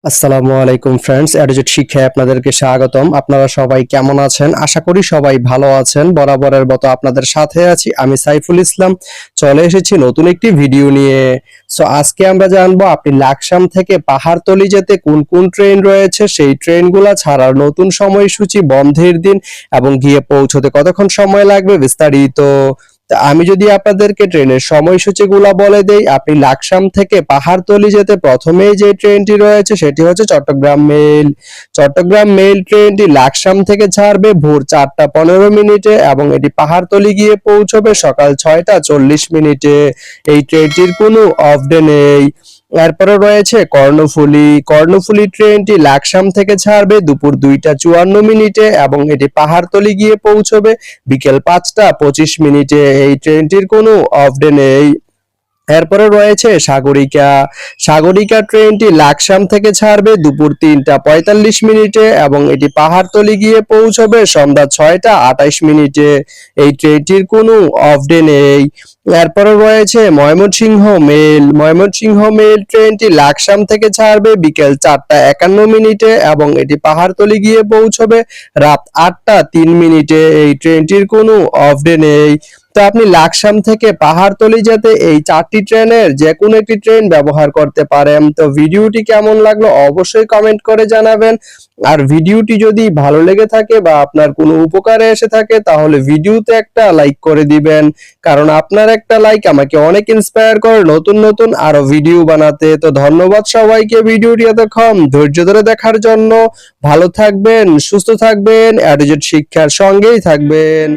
আসসালামু আলাইকুম ফ্রেন্ডস, এডুজেট শিক্ষায় আপনাদেরকে স্বাগতম। আপনারা সবাই কেমন আছেন? আশা করি সবাই ভালো আছেন। বরাবরের মতো আপনাদের সাথে আছি আমি সাইফুল ইসলাম। চলে এসেছি নতুন একটি ভিডিও নিয়ে। আজকে আমরা জানবো আপনি লাকসাম থেকে পাহাড়তলি যেতে কোন কোন ট্রেন রয়েছে, সেই ট্রেনগুলা ছাড়ার নতুন সময়সূচি, বন্ধের দিন এবং গিয়ে পৌঁছতে কতক্ষণ সময় লাগবে বিস্তারিত। আমি যদি আপনাদেরকে ট্রেনের সময়সূচিগুলা বলে দেই, আপনি লাকসাম থেকে পাহাড়তলি যেতে প্রথমেই যে ট্রেনটি রয়েছে সেটি হচ্ছে চট্টগ্রাম মেল। চট্টগ্রাম মেল ট্রেনটি লাকসাম থেকে ছাড়বে ভোর 4টা 15 মিনিটে এবং এটি পাহাড়তলি গিয়ে পৌঁছবে সকাল 6টা 40 মিনিটে। এই ট্রেনটির কোনো অফ ডে নেই। এরপরে রয়েছে কর্ণফুলী। কর্ণফুলী ট্রেনটি লাকসাম থেকে ছাড়বে দুপুর 2টা 54 মিনিটে এবং এটি পাহাড়তলি গিয়ে পৌঁছবে বিকেল 5টা 25 মিনিটে। এই ট্রেনটির কোনো অফ ডে নেই। এরপরে রয়েছে সাগরিকা। সাগরিকা ট্রেনটি লাকসাম থেকে ছাড়বে দুপুর 3টা 45 মিনিটে এবং এটি পাহাড়তলি গিয়ে পৌঁছবে সন্ধ্যা 6টা 28 মিনিটে। এই ট্রেনটির কোনো অফ ডে নেই। এরপরে রয়েছে ময়মনসিংহ মেল। ময়মনসিংহ মেল ট্রেনটি লাকসাম থেকে ছাড়বে বিকেল 4টা 51 মিনিটে এবং এটি পাহাড়তলি গিয়ে পৌঁছবে রাত 8টা 3 মিনিটে। এই ট্রেনটির কোনো অফ ডে নেই। তো আপনি লাকসাম থেকে পাহাড়তলি যেতে এই 4টি ট্রেনের যে কোনো একটি ট্রেন ব্যবহার করতে পারেন। তো ভিডিওটি কেমন লাগলো অবশ্যই কমেন্ট করে জানাবেন। আর ভিডিওটি যদি ভালো লেগে থাকে বা আপনার কোনো উপকারে এসে থাকে তাহলে ভিডিওতে একটা লাইক করে দিবেন, কারণ আপনার একটা লাইক আমাকে অনেক ইন্সপায়ার করে নতুন নতুন আরো ভিডিও বানাতে। তো ধন্যবাদ সবাইকে ভিডিওটি এতক্ষণ ধৈর্য ধরে দেখার জন্য। ভালো থাকবেন, সুস্থ থাকবেন, এডুজেট শিক্ষার সঙ্গেই থাকবেন।